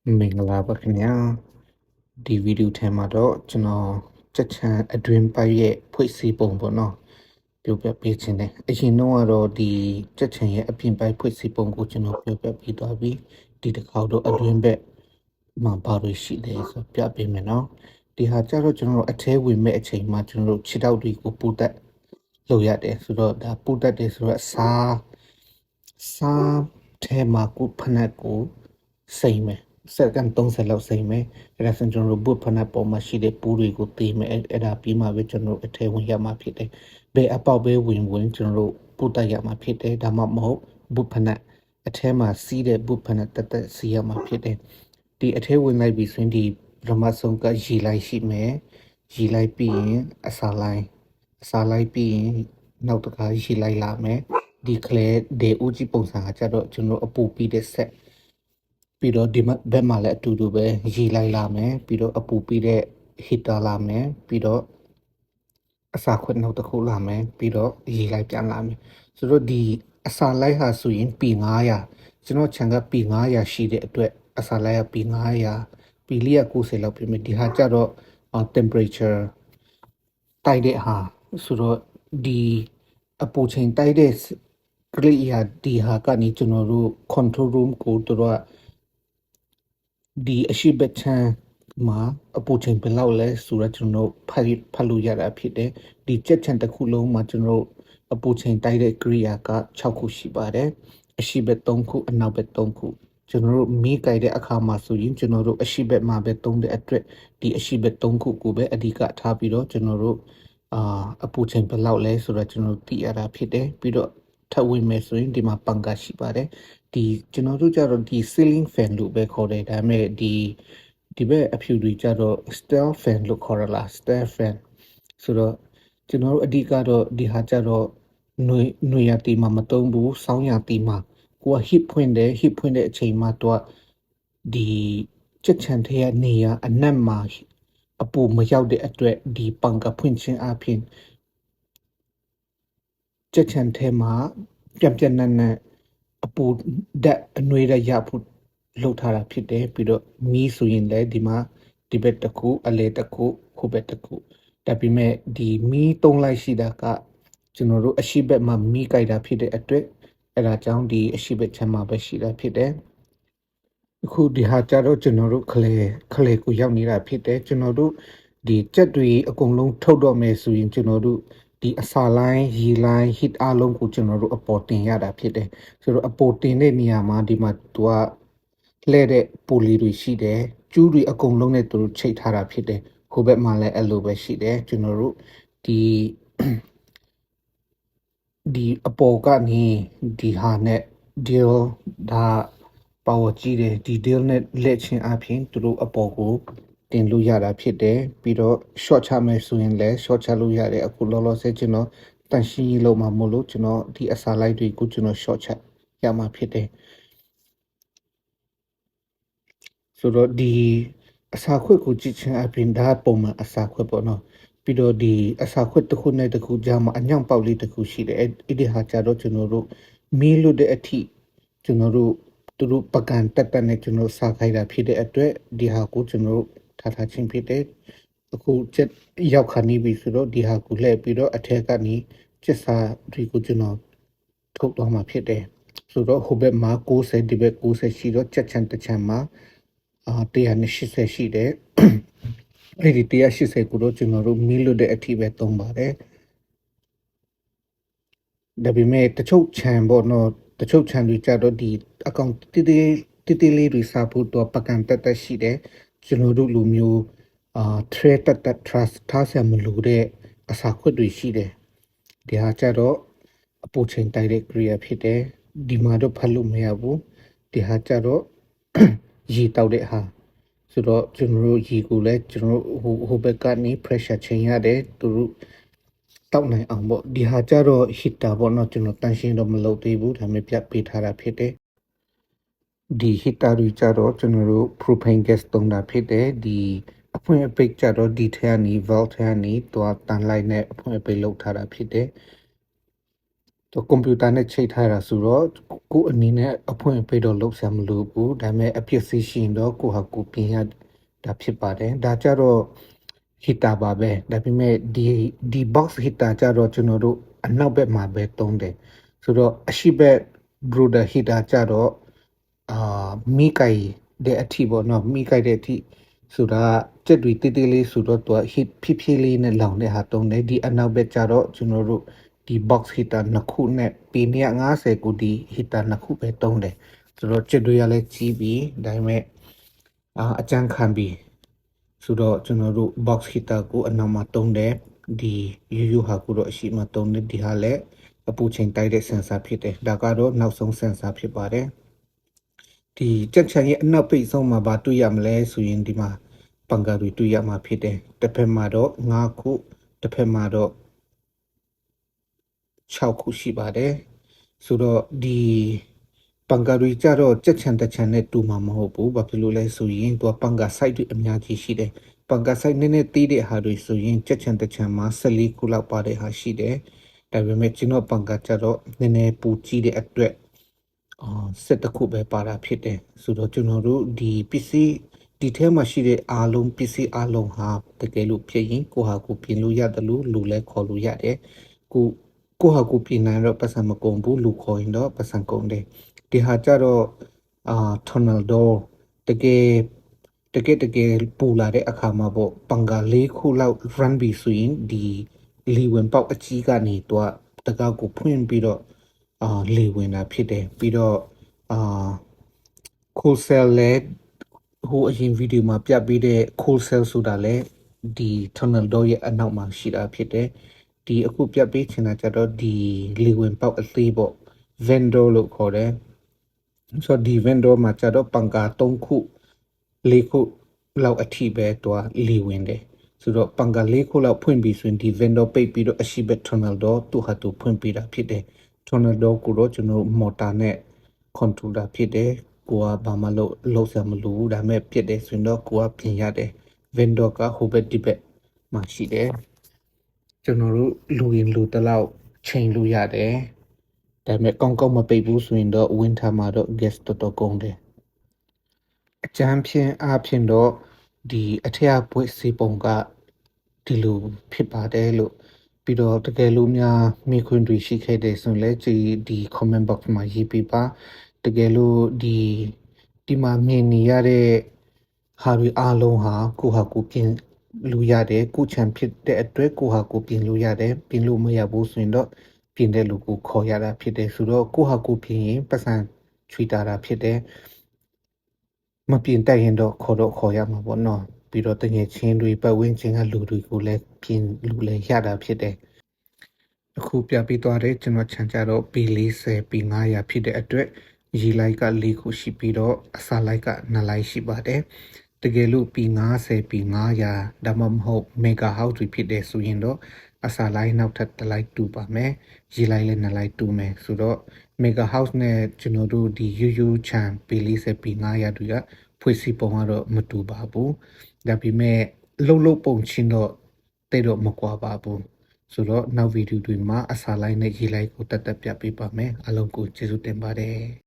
Mingala di video tema do chano chachan adrin pa ye phoi si pong bo no pyo pya pe chin ne ayin no ro di chachan ye apin pai phoi si pong ko chano pyo pya pi twa bi di ta khaw do adrin bet ma ba ro shi le so pya pe me no di ha cha ro chano athe win me a chain ma chano chi taw di ko pu tat လုပ်ရတယ်ဆိုတော့ဒါပူတတ်တယ်ဆိုတော့စားထဲမှာကိုဖနက်ကိုစိမ့်မယ်စက္ကန့်30လောက်စိမ့်မယ်အဲ့ဒါဆိုကျွန်တော်တို့ဘုတ်ဖနက်ပေါ်မှာရှိတဲ့ပူးတွေကိုသေးမယ်အဲ့ဒါပြီးမှပဲကျွန်တော်တို့အထဲဝင်ရမှာဖြစ်တယ်ဘယ်အပေါက်ပဲဝင်ကျွန်တော်တို့ပူတတ်ရမှာဖြစ်တယ်ဒါမှမဟုတ်ဘုတ်ဖနက်အထဲမှာစီးတဲ့ဘုတ်ဖနက်တက်စီးရမှာဖြစ်တယ်ဒီအထဲဝင်လိုက်ပြီးဆိုရင်ဒီပထမဆုံးကရီလိုက်ရှိမယ်ရီလိုက်ပြီးရင်အစာလိုက်ပြီးရင်နောက်တစ်ခါရီလိုက်လာမယ်ဒီကလေးဒေဦးကြီးပုံစံကကြတော့ကျွန်တော်အပူပြီးတဲ့ဆက်ပြီးတော့ဒီဘက်မှာလည်းအတူတူပဲရီလိုက်လာမယ်ပြီးတော့အပူပြီးတဲ့ heater လာမယ်ပြီးတော့အစာခွက်နောက်တစ်ခုလာမယ်ပြီးတော့ရီလိုက်ပြန်လာမယ်ဆိုတော့ဒီအစာလိုက်ဟာဆိုရင်ပီ900ကျွန်တော်ခြံကပီ900ရှိတဲ့အတွက်အစာလိုက်ကပီ900ပီလေးက90လောက်ပြမယ်ဒီဟာကြတော့ temperature တိုက်တဲ့ဟာဆိုတော့ဒီအပူချိန်တိုက်တဲ့ကလေးရာဒီဟာကနေကျွန်တော်တို့ control room ကိုတို့ဒီအရှိဘက်ချမ်းမှာအပူချိန်ဘယ်လောက်လဲဆိုတော့ကျွန်တော်ဖတ်လို့ရတာဖြစ်တယ်ဒီချက်ချန်တစ်ခုလုံးမှာကျွန်တော်အပူချိန်တိုက်တဲ့ကရိယာက6ခုရှိပါတယ်အရှိဘက်3ခုအနောက်ဘက်3ခုကျွန်တော်တို့မီးကြိုက်တဲ့အခါမှာဆိုရင်ကျွန်တော်တို့အရှိဘက်မှာပဲသုံးတဲ့အတွက်ဒီအရှိဘက်3ခုကိုပဲအဓိကထားပြီးတော့ကျွန်တော်တို့အပူချိန်ဘယ်လောက်လဲဆိုတော့ကျွန်တော်သိရတာဖြစ်တယ်ပြီးတော့ထပ်ဝင်မယ်ဆိုရင်ဒီမှာပန်ကရှိပါတယ်ဒီကျွန်တော်တို့ကြတော့ဒီ ceiling fan လို့ပဲခေါ်တယ်ဒါပေမဲ့ဒီဘက်အဖြူတွေကြတော့ stair fan လို့ခေါ်ရလား stair fan ဆိုတော့ကျွန်တော်တို့အဓိကတော့ဒီဟာကြတော့ຫນွေရတီမှာမတုံးဘူးစောင်းရတီမှာကိုက hip ဖွင့်တဲ့အချိန်မှာတော့ဒီချက်ချန်ထဲကနေရအနက်မှာအပူမရောက်တဲ့အတွက်ဒီပန်ကဖွင့်ခြင်းအပြင်ချက်ချန်ထဲမှာပြန်နက်အပူဓာတ်အနှွေးရဖို့လုပ်ထားတာဖြစ်တယ်ပြီးတော့မီးဆိုရင်လည်းဒီမှာဒီဘက်တစ်ခုအလဲတစ်ခုခုဘက်တစ်ခုဒါပေမဲ့ဒီမီးသုံးလိုက်ရှိတာကကျွန်တော်တို့အရှိဘက်မှာမီးကြိုက်တာဖြစ်တဲ့အတွက်အဲ့ဒါကြောင့်ဒီအရှိဘက်ချမ်းမှာပဲရှိတာဖြစ်တယ်အခုဒီဟာကြတော့ကျွန်တော်တို့ခလေကိုရောက်နေတာဖြစ်တယ်ကျွန်တော်တို့ဒီကြက်တွေအကုန်လုံးထုတ်တော့မယ်ဆိုရင်ကျွန်တော်တို့ဒီအစာလိုင်းရီလိုင်း hit အလုံးကိုကျွန်တော်တို့အပေါ်တင်ရတာဖြစ်တယ်ဆိုတော့အပေါ်တင်တဲ့နေရာမှာဒီမှာသူကလှဲ့တဲ့ပူလီတွေရှိတယ်ကျူးတွေအကုန်လုံးနဲ့သူတို့ချိတ်ထားတာဖြစ်တယ်ဟိုဘက်မှာလည်းအဲ့လိုပဲရှိတယ်ကျွန်တော်တို့ဒီအပေါ်ကနေဒီဟာနဲ့ deal ဒါ power ကြီးတယ်ဒီ deal နဲ့လက်ချင်းအပြင်သူတို့အပေါ်ကိုတင်လို့ရတာဖြစ်တယ်ပြီးတော့ short ချမယ်ဆိုရင်လည်း short ချလို့ရတယ်အခုလောလောဆယ်ကျွန်တော်တန်ရှင်းရေးလုပ်မှာမို့လို့ကျွန်တော်ဒီအစာလိုက်တွေကိုကျွန်တော် short ချရမှာဖြစ်တယ်ဆိုတော့ဒီအစာခွက်ကိုကြည့်ချင်းအပြင်ဒါပုံမှန်အစာခွက်ပေါ့နော်ပြီးတော့ဒီအစာခွက်တစ်ခုနဲ့တစ်ခုကြားမှာအညောင်ပေါက်လေးတစ်ခုရှိတယ်အဲ့ဒီဟာကြတော့ကျွန်တော်တို့မီးလွတ်တဲ့အထိကျွန်တော်တို့သူတို့ပကံတက်နဲ့ကျွန်တော်စားခိုင်းတာဖြစ်တဲ့အတွက်ဒီဟာကိုကျွန်တော်တို့ထားချင်းဖြစ်တယ်အခုချက်ရောက်ခါနေပြီဆိုတော့ဒီဟာကိုလှည့်ပြီးတော့အထက်ကနေချက်စားတွေကိုကျွန်တော်ထုတ်သွားမှာဖြစ်တယ်ဆိုတော့ဟိုဘက်မှာ90ဒီဘက်90ရှိတော့ချက်ချန်တစ်ချန်မှာ180ရှိတယ်အဲ့ဒီ180ကိုတော့ကျွန်တော်တို့မီးလွတ်တဲ့အထိပဲသုံးပါတယ်ဒါပေမဲ့တချို့ချန်ပေါ့နော်တချို့ချန်တွေကြတော့ဒီအကောင့်တိတိလေးတွေစားဖို့တော့ပကံတက်ရှိတယ်ကျွန်တော်တို့လူမျိုးtrade တက် trust ထားဆရာမလို့တဲ့အစာခွက်တွေရှိတယ်ဒီဟာကြတော့အပူချိန်တိုက်တဲ့ area ဖြစ်တယ်ဒီမှာတော့ဖတ်လို့မရဘူးဒီဟာကြတော့ရေတောက်တဲ့ဟာဆိုတော့ကျွန်တော်တို့ရေကိုလည်းကျွန်တော်တို့ဟိုဘက်ကနေ pressure ချိန်ရတယ်သူတို့တောက်နိုင်အောင်ပေါ့ဒီဟာကြတော့ heater ပေါ့နော်ကျွန်တော်တန်ရှင်းတော့မလုပ်သေးဘူးဒါပေမဲ့ပြတ်ပေးထားတာဖြစ်တယ်ဒီ heater တွေကြတော့ကျွန်တော်တို့ propane gas သုံးတာဖြစ်တယ်ဒီအဖွင့်အပိတ်ကြတော့ဒီထဲကနေ valve ထဲကနေတွားတန်လိုက်နဲ့အဖွင့်အပိတ်လုပ်ထားတာဖြစ်တယ် တော့ကွန်ပျူတာနဲ့ချိန်ထားတာဆိုတော့ကိုအနေနဲ့အဖွင့်အပိတ်တော့လုပ်ဆရာမလို့ဘူးဒါပေမဲ့အဖြစ်စီရှင်တော့ကိုဟာကိုပြင်ရတာဖြစ်ပါတယ်ဒါကြတော့ heater ပါပဲဒါပေမဲ့ဒီ box heater ကြတော့ကျွန်တော်တို့အနောက်ဘက်မှာပဲတုံးတယ်ဆိုတော့အရှိဘက် brother heater ကြတော့မိကိုင်တဲ့အထိပေါ့နော်မိကိုင်တဲ့အထိဆိုတာကြက်တွေတေးသေးလေးဆိုတော့သူက hit ဖြည်းဖြည်းလေးနဲ့လောင်တဲ့ဟာတုံးတယ်ဒီအနောက်ဘက်ကြတော့ကျွန်တော်တို့ဒီ box heater နှစ်ခုနဲ့ပေ150ကိုဒီ heater နှစ်ခုပဲတုံးတယ်ဆိုတော့ကြက်တွေကလည်းကြီးပြီးဒါပေမဲ့အကြမ်းခံပြီးဆိုတော့ကျွန်တော်တို့ box heater ကိုအနောက်မှာတုံးတယ်ဒီယူဟာကိုတော့အရှိမတုံးတယ်ဒီဟာလည်းအပူချိန်တိုက်တဲ့ sensor ဖြစ်တယ်ဒါကတော့နောက်ဆုံး sensor ဖြစ်ပါတယ်ဒီကြက်ချန်ရဲ့အနောက်ပိတ်ဆုံးမှာဘာတွေ့ရမလဲဆိုရင်ဒီမှာပန်ကာတွေတွေ့ရမှာဖြစ်တယ်တစ်ဖက်မှာတော့9ခုတစ်ဖက်မှာတော့6ခုရှိပါတယ်ဆိုတော့ဒီပန်ကာတွေကြတော့ကြက်ချန်တစ်ချန်နဲ့တူမှာမဟုတ်ဘူးဘာဖြစ်လို့လဲဆိုရင်သူကပန်ကာ site တွေအများကြီးရှိတယ်ပန်ကာ site နည်းနည်းသေးတဲ့ဟာတွေဆိုရင်ကြက်ချန်တစ်ချန်မှာ14ခုလောက်ပါတဲ့ဟာရှိတယ်ဒါပေမဲ့ကျွန်တော်ပန်ကာကြတော့နည်းနည်းပူကြီးတဲ့အတွက်စစ်တစ်ခုပဲပါတာဖြစ်တယ်ဆိုတော့ကျွန်တော်တို့ဒီပစ္စည်းဒီထဲမှာရှိတဲ့အားလုံးပစ္စည်းအားလုံးဟာတကယ်လို့ဖြစ်ရင်ကိုဟာကိုပြင်လို့ရတယ်လို့လူလဲခေါ်လို့ရတယ်ကိုဟာကိုပြင်နိုင်တော့ပတ်စံမကုန်ဘူးလူခေါ်ရင်တော့ပတ်စံကုန်တယ်ဒီဟာကြတော့tunnel door တကယ်ပူလာတဲ့အခါမှာပေါ့ပန်ကာ၄ခုလောက် run ပြီးဆိုရင်ဒီလီဝင်ပေါက်အကြီးကနေတော့တကောက်ကိုဖွင့်ပြီးတော့လေဝင်တာဖြစ်တယ်ပြီးတော့cool cell လဲဟိုအရင်ဗီဒီယိုမှာပြပေးတဲ့ cool cell ဆိုတာလဲဒီ tunnel door ရဲ့အနောက်မှာရှိတာဖြစ်တယ်ဒီအခုပြပေးချင်တာကြတော့ဒီလေဝင်ပေါက်အသေးပေါ့ vendor လို့ခေါ်တယ်ဆိုတော့ဒီ vendor မှာကြတော့ပန်ကာ3ခု4ခုလောက်အထိပဲတွားလေဝင်တယ်ဆိုတော့ပန်ကာ4ခုလောက်ဖွင့်ပြီးဆိုရင်ဒီ vendor ပိတ်ပြီးတော့အရှိဘက် tunnel door သူ့ဟာသူဖွင့်ပေးတာဖြစ်တယ် tunnel door ကိုတော့ကျွန်တော်မော်တာနဲ့ controller ဖြစ်တယ်ကိုကဘာမှလုပ်စရာမလိုဘူးဒါပေမဲ့ဖြစ်တယ်ဆိုရင်တော့ကိုကပြင်ရတယ် vendor ကဟိုဘက်ဒီဘက်မှာရှိတယ်ကျွန်တော်တို့လူရင်လူတလောက်ချိန်လို့ရတယ်ဒါပေမဲ့ကောင်းမပိတ်ဘူးဆိုရင်တော့ winter မှာတော့ gas တော်ကုန်တယ်အကြမ်းဖြင့်အားဖြင့်တော့ဒီအထက်ပွေစီပုံကဒီလိုဖြစ်ပါတယ်လို့ပြီးတော့တကယ်လို့များမိခွန်းတွေရှိခဲ့တယ်ဆိုရင်လည်းဒီ comment box မှာရေးပေးပါတကယ်လို့ဒီမှာမြင်နေရတဲ့ဟာတွေအားလုံးဟာကိုဟာကိုပြင်လို့ရတယ်ကိုချန်ဖြစ်တဲ့အတွက်ကိုဟာကိုပြင်လို့ရတယ်ပြင်လို့မရဘူးဆိုရင်တော့ပြင်တဲ့လူကိုခေါ်ရတာဖြစ်တယ်ဆိုတော့ကိုဟာကိုပြင်ရင်ပတ်စံချွေတာဖြစ်တယ်မပြင်တတ်ရင်တော့ခေါ်ရမှာပေါ့နော်ပြီးတော့တငယ်ချင်းတွေပတ်ဝန်းကျင်ကလူတွေကိုလည်းပြင်လူလည်းရတာဖြစ်တယ်အခုပြပေးသွားတဲ့ကျွန်တော်ခြံကြတော့ပေ40ပေ900ဖြစ်တဲ့အတွက်ရေလိုက်က4ခုရှိပြီးတော့အစာလိုက်က2လိုက်ရှိပါတယ်တကယ်လို့ပေ90ပေ900ဒါမှမဟုတ် mega house တွေဖြစ်တယ်ဆိုရင်တော့အစာလိုက်နောက်ထပ်1လိုက်တူပါမယ်ရေလိုက်လည်း2လိုက်တူမယ်ဆိုတော့ mega house နဲ့ကျွန်တော်တို့ဒီယူချန်ပေ40ပေ900တွေကဖွဲ့စည်းပုံကတော့မတူပါဘူးဒါပေမဲ့လှုပ်ပုံချင်းတော့တိတ်တော့မကွာပါဘူးဆိုတော့နောက်ဗီဒီယိုတွေမှာအစာလိုက်နဲ့ရေလိုက်ကိုတက်ပြပေးပါမယ်အားလုံးကိုကျေးဇူးတင်ပါတယ်